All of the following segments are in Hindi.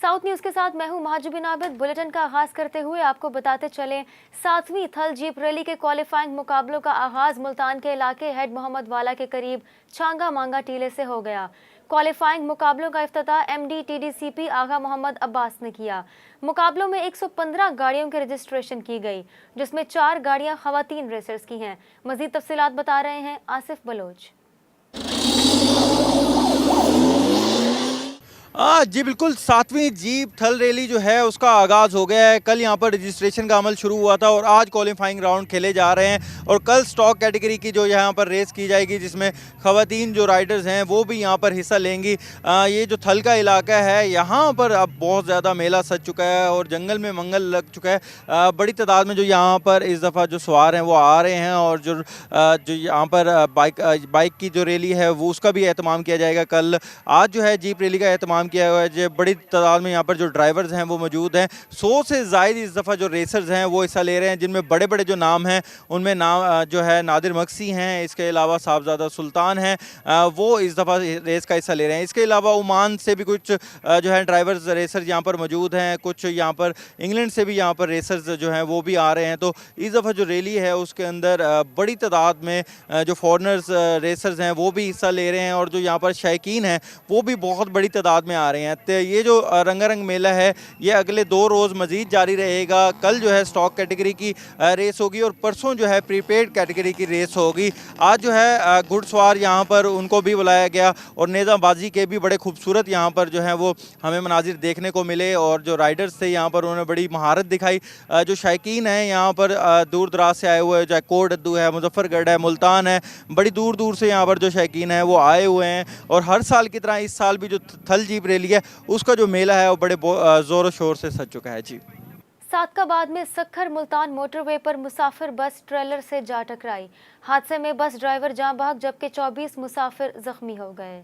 साउथ न्यूज़ के साथ मैं हूं महाजुबिन आबिद। बुलेटिन का आगाज करते हुए आपको बताते चलें, 7वीं थल जीप रैली के क्वालिफाइंग मुकाबलों का आगाज मुल्तान के इलाके हेड मोहम्मद वाला के करीब छांगा मांगा टीले से हो गया। क्वालिफाइंग मुकाबलों का इफ्तिताह MD TDCP आगा मोहम्मद अब्बास ने किया। मुकाबलों में 115 गाड़ियों की रजिस्ट्रेशन की गई, जिसमें 4 गाड़ियां खवातीन रेसर्स की हैं। मजीद तफसीलात बता रहे हैं आसिफ बलोच। जी बिल्कुल, 7वीं जीप थल रैली जो है उसका आगाज़ हो गया है। कल यहाँ पर रजिस्ट्रेशन का अमल शुरू हुआ था और आज क्वालिफाइंग राउंड खेले जा रहे हैं और कल स्टॉक कैटेगरी की जो यहाँ पर रेस की जाएगी, जिसमें ख़वातीन जो राइडर्स हैं वो भी यहाँ पर हिस्सा लेंगी। ये जो थल का इलाका है यहाँ पर अब बहुत ज़्यादा मेला सज चुका है और जंगल में मंगल लग चुका है। बड़ी तादाद में जो यहाँ पर इस दफ़ा जो सवार हैं वो आ रहे हैं और जो यहाँ पर बाइक की जो रैली है वो उसका भी एहतमाम किया जाएगा। कल आज जो है जीप रैली का एहतमाम किया हुआ है। जो बड़ी तादाद में यहाँ पर जो ड्राइवर्स हैं वो मौजूद हैं। 100 से ज़ायद इस दफ़ा जो रेसर्स हैं वो हिस्सा ले रहे हैं, जिनमें बड़े बड़े जो नाम हैं उनमें नाम जो है नादिर मक्सी हैं, इसके अलावा साहबजादा सुल्तान हैं, वो इस दफ़ा रेस का हिस्सा ले रहे हैं। इसके अलावा ओमान से भी कुछ जो है ड्राइवर्स रेसर्स यहाँ पर मौजूद हैं, कुछ यहाँ पर इंग्लैंड से भी यहाँ पर रेसर्स जो हैं वो भी आ रहे हैं। तो इस दफ़ा जो रैली है उसके अंदर बड़ी तादाद में जो फॉरनर्स रेसर्स हैं वो भी हिस्सा ले रहे हैं और जो यहाँ पर शौकीन हैं वो भी बहुत बड़ी तादाद में आ रहे हैं। तो ये जो रंगारंग मेला है ये अगले 2 रोज़ मज़ीद जारी रहेगा। कल जो है स्टॉक कैटेगरी की रेस होगी और परसों जो है प्रीपेड कैटेगरी की रेस होगी। आज जो है घुड़सवार यहाँ पर उनको भी बुलाया गया और नेज़ाबाजी के भी बड़े खूबसूरत यहाँ पर जो है वो हमें मनाजिर देखने को मिले और जो राइडर्स थे यहाँ पर उन्होंने बड़ी महारत दिखाई। जो शौकीन हैं यहाँ पर दूर दराज से आए हुए हैं, चाहे कोटद्दू है, मुजफ्फरगढ़ है, मुल्तान है, बड़ी दूर दूर से यहाँ पर जो शौकीन हैं वो आए हुए हैं। और हर साल की तरह इस साल भी जो थल जीप रैली है उसका जो मेला है वो बड़े ज़ोर शोर से सज चुका है। जी, सादकाबाद में सखर मुल्तान मोटरवे पर मुसाफिर बस ट्रेलर से जा टकराई। हादसे में बस ड्राइवर जाँ बहक जबकि 24 मुसाफिर जख्मी हो गए।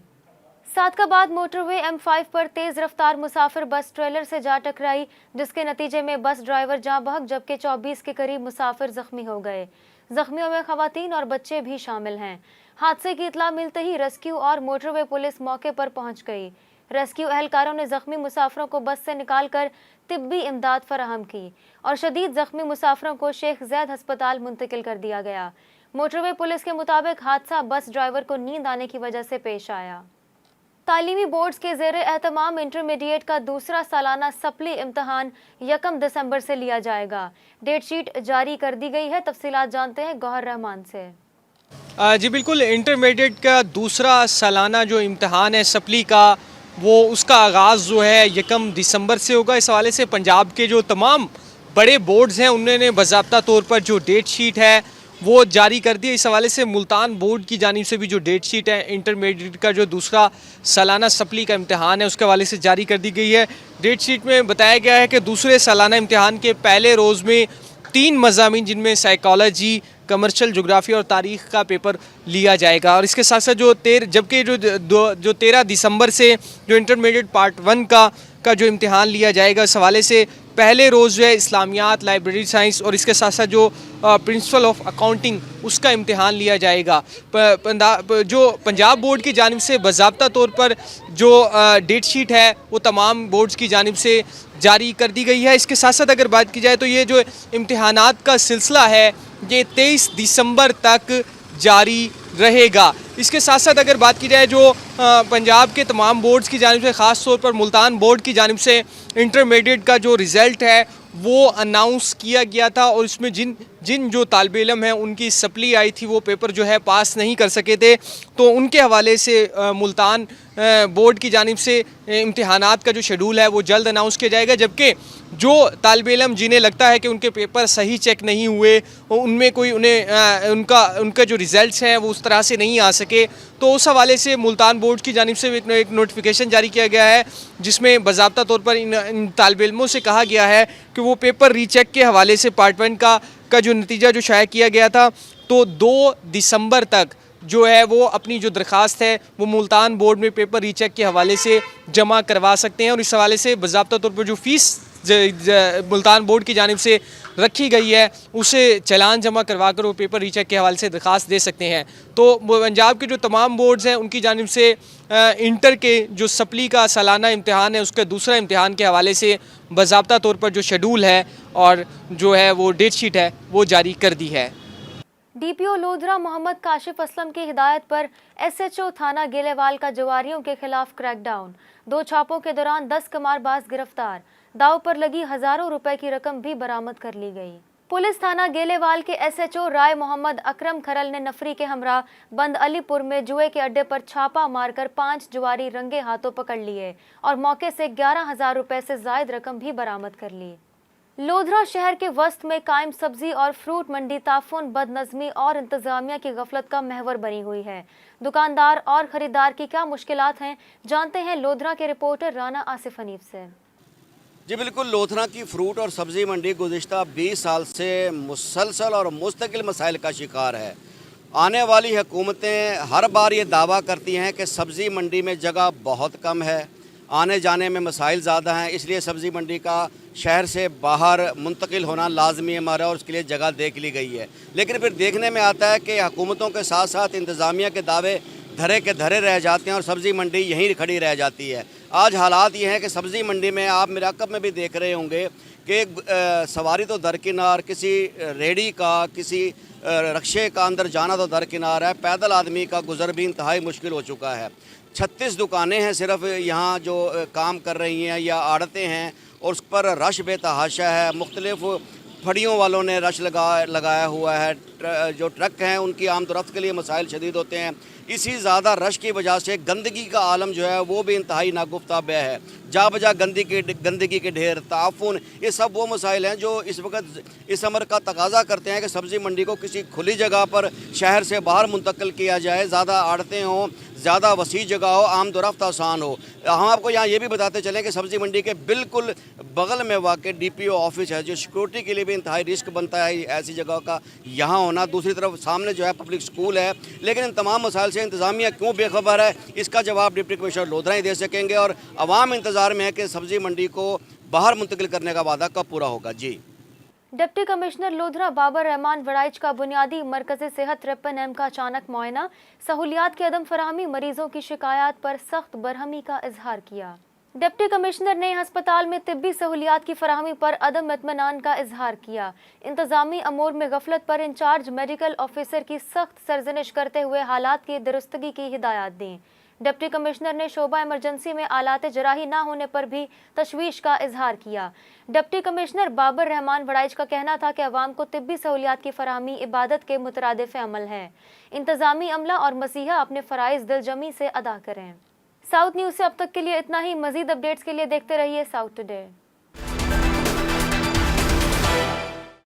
सादकाबाद मोटरवे M5 पर तेज रफ्तार मुसाफिर बस ट्रेलर से जा टकराई, जिसके नतीजे में बस ड्राइवर जाँ बहक जबकि 24 के करीब मुसाफिर जख्मी हो गए। जख्मियों में खवातीन और बच्चे भी शामिल हैं। हादसे की इतला मिलते ही रेस्क्यू और मोटरवे पुलिस मौके पर पहुंच गई। रेस्क्यू एहलकारों ने जख्मी मुसाफिरों को बस से निकालकर तिब्बी इमदाद फराहम की और शदीद जख्मी मुसाफिरों को शेख जैद अस्पताल मुंतकिल कर दिया गया। मोटरवे पुलिस के मुताबिक हादसा बस ड्राइवर को नींद आने की वजह से पेश आया। तालीमी बोर्ड्स के ज़ेरे एहतमाम इंटरमीडिएट का दूसरा सालाना सप्ली इम्तहान 1 दिसंबर से लिया जाएगा। डेट शीट जारी कर दी गई है। तफसीलात जानते हैं गौहर रहमान से। जी बिल्कुल, इंटरमीडिएट का दूसरा सालाना जो इम्तहान है सप्ली का, वो उसका आगाज़ जो है 1 दिसंबर से होगा। इस हवाले से पंजाब के जो तमाम बड़े बोर्ड्स हैं उन्होंने बाज़ाब्ता तौर पर जो डेट शीट है वो जारी कर दी है। इस हवाले से मुल्तान बोर्ड की जानिब से भी जो डेट शीट है इंटरमीडिएट का जो दूसरा सालाना सप्ली का इम्तहान है उसके हवाले से जारी कर दी गई है। डेट शीट में बताया गया है कि दूसरे सालाना इम्तहान के पहले रोज़ में 3 मज़ामीन, जिनमें साइकोलॉजी, कमर्शियल जोग्राफी और तारीख़ का पेपर लिया जाएगा। और इसके साथ साथ जबकि जो 13 दिसंबर से जो इंटरमीडिएट पार्ट 1 का जो इम्तिहान लिया जाएगा, इस हवाले से पहले रोज़ जो है इस्लामियात, लाइब्रेरी साइंस और इसके साथ साथ जो प्रिंसिपल ऑफ अकाउंटिंग उसका इम्तिहान लिया जाएगा। जो पंजाब बोर्ड की जानिब से बाज़ाब्ता तौर पर जो डेट शीट है वो तमाम बोर्ड्स की जानिब से जारी कर दी गई है। इसके साथ साथ अगर बात की जाए तो ये जो इम्तिहानात का सिलसिला है ये 23 दिसंबर तक जारी रहेगा। इसके साथ साथ अगर बात की जाए जो पंजाब के तमाम बोर्ड्स की जानिब से, ख़ास तौर पर मुल्तान बोर्ड की जानिब से इंटरमीडिएट का जो रिज़ल्ट है वो अनाउंस किया गया था और इसमें जिन जो तालिब इल्म हैं उनकी सप्ली आई थी वो पेपर जो है पास नहीं कर सके थे, तो उनके हवाले से मुल्तान बोर्ड की जानिब से इम्तिहानात का जो शेड्यूल है वो जल्द अनाउंस किया जाएगा। जबकि जो तालिब इल्म जिन्हें लगता है कि उनके पेपर सही चेक नहीं हुए, उनमें कोई उनका जो रिज़ल्ट्स हैं वो उस तरह से नहीं आ सके, तो उस हवाले से मुल्तान बोर्ड की जानिब से एक नोटिफिकेशन जारी किया गया है जिसमें बाज़ाब्ता तौर पर इन तालिब इल्मों से कहा गया है कि वो पेपर रीचेक के हवाले से पार्ट 1 का जो नतीजा जो शाया किया गया था, तो 2 दिसंबर तक जो है वो अपनी जो दरख्वास्त है वो मुल्तान बोर्ड में पेपर रीचेक के हवाले से जमा करवा सकते हैं। और इस हवाले से बाज़ाब्ता तौर पर जो फ़ीस मुल्तान बोर्ड की जानिब से रखी गई है उसे चालान जमा करवा कर वो पेपर रीचेक के हवाले से दरख्वास्त दे सकते हैं। तो पंजाब के जो तमाम बोर्ड्स हैं उनकी जानिब से इंटर के जो सप्ली का सालाना इम्तिहान है उसके दूसरा इम्तिहान के हवाले से बाज़ाब्ता तौर पर जो शेड्यूल है और जो है वो डेट शीट है वो जारी कर दी है। डीपीओ लोधरा मोहम्मद काशिफ असलम की हिदायत पर एसएचओ थाना गेलेवाल का जवारियों के खिलाफ क्रैकडाउन। 2 छापों के दौरान 10 कमारबाज गिरफ्तार। दाव पर लगी हजारों रुपए की रकम भी बरामद कर ली गई। पुलिस थाना गेलेवाल के एसएचओ राय मोहम्मद अकरम खरल ने नफरी के हमरा बंद अलीपुर में जुए के अड्डे पर छापा मारकर 5 जुआरी रंगे हाथों पकड़ लिए और मौके से 11,000 रुपए से जायद रकम भी बरामद कर ली। लोधरा शहर के वस्त में कायम सब्जी और फ्रूट मंडी ताफुन, बदनज़मी और इंतजामिया की गफलत का महवर बनी हुई है। दुकानदार और खरीदार की क्या मुश्किलात हैं, जानते हैं लोधरा के रिपोर्टर राना आसिफ हनीफ से। जी बिल्कुल, लोधरा की फ्रूट और सब्ज़ी मंडी गुज़िश्ता 20 साल से मुसलसल और मुस्तकिल मसाइल का शिकार है। आने वाली हुकूमतें हर बार ये दावा करती हैं कि सब्ज़ी मंडी में जगह बहुत कम है, आने जाने में मसाइल ज़्यादा हैं, इसलिए सब्ज़ी मंडी का शहर से बाहर मुंतकिल होना लाजमी हमारा और उसके लिए जगह देख ली गई है। लेकिन फिर देखने में आता है कि हुकूमतों के साथ साथ इंतज़ामिया के दावे धरे के धरे रह जाते हैं और सब्ज़ी मंडी यहीं खड़ी रह जाती है। आज हालात ये हैं कि सब्ज़ी मंडी में आप मिराकब में भी देख रहे होंगे कि सवारी तो दरकिनार, किसी रेडी का, किसी रक्शे का अंदर जाना तो दरकिनार है, पैदल आदमी का गुज़र भी इंतहाई मुश्किल हो चुका है। 36 दुकानें हैं सिर्फ यहाँ जो काम कर रही हैं या आड़तें हैं और उस पर रश बेतहाशा है। मुख्तलिफ फड़ियों वालों ने रश लगाया हुआ है। जो ट्रक हैं उनकी आमदोरफ्त के लिए मसाइल शदीद होते हैं। इसी ज़्यादा रश की वजह से गंदगी का आलम जो है वो भी इंतहाई नागुफ्ताब है। जा बजा गंदगी के ढेर, ताफुन, ये सब वो मसाइल हैं जो इस वक्त इस अमर का तकाजा करते हैं कि सब्ज़ी मंडी को किसी खुली जगह पर शहर से बाहर मुंतकिल किया जाए, ज़्यादा आड़तें हों, ज़्यादा वसी जगह हो, आमदोरफ्त आसान हो। हम आपको यहाँ ये भी बताते चलें कि सब्ज़ी मंडी के बिल्कुल बगल में वाक़ डीपीओ ऑफिस है जो सिक्योरिटी के लिए भी इंतहाई रिस्क बनता है ऐसी जगह का यहाँ होना। दूसरी तरफ सामने जो है पब्लिक स्कूल है, लेकिन इन तमाम मसाइल से इंतज़ामिया क्यों बेखबर है, इसका जवाब डिप्टी कमिश्नर लोधरा ही दे सकेंगे। और अवाम इंतज़ार में है कि सब्ज़ी मंडी को बाहर मुंतकिल करने का वादा कब पूरा होगा। जी, डिप्टी कमिश्नर लोधरा बाबर रहमान वड़ाइच का बुनियादी मरकज़ सेहत 53M का अचानक मुआयना। सहूलियात की अदम फराहमी, मरीजों की शिकायत पर सख्त बरहमी का इजहार किया। डिप्टी कमिश्नर ने अस्पताल में तिब्बी सहूलियात की फराहमी पर अदम इत्मीनान का इजहार किया। इंतजामी अमूर में गफलत पर इंचार्ज मेडिकल ऑफिसर की सख्त सरजनिश करते हुए हालात की दुरुस्तगी की हिदायत दी। डिप्टी कमिश्नर ने शोबा इमरजेंसी में आलात जराही ना होने पर भी तशवीश का इजहार किया। डिप्टी कमिश्नर बाबर रहमान वड़ाइच का कहना था कि अवाम को तिब्बी सहूलियात की फराहमी इबादत के मुतरादिफ अमल है। इंतजामी अमला और मसीहा अपने फ़राइज़ दिलजमी से अदा करें। साउथ न्यूज़ से अब तक के लिए इतना ही। मज़ीद अपडेट्स के लिए देखते रहिए साउथ टुडे।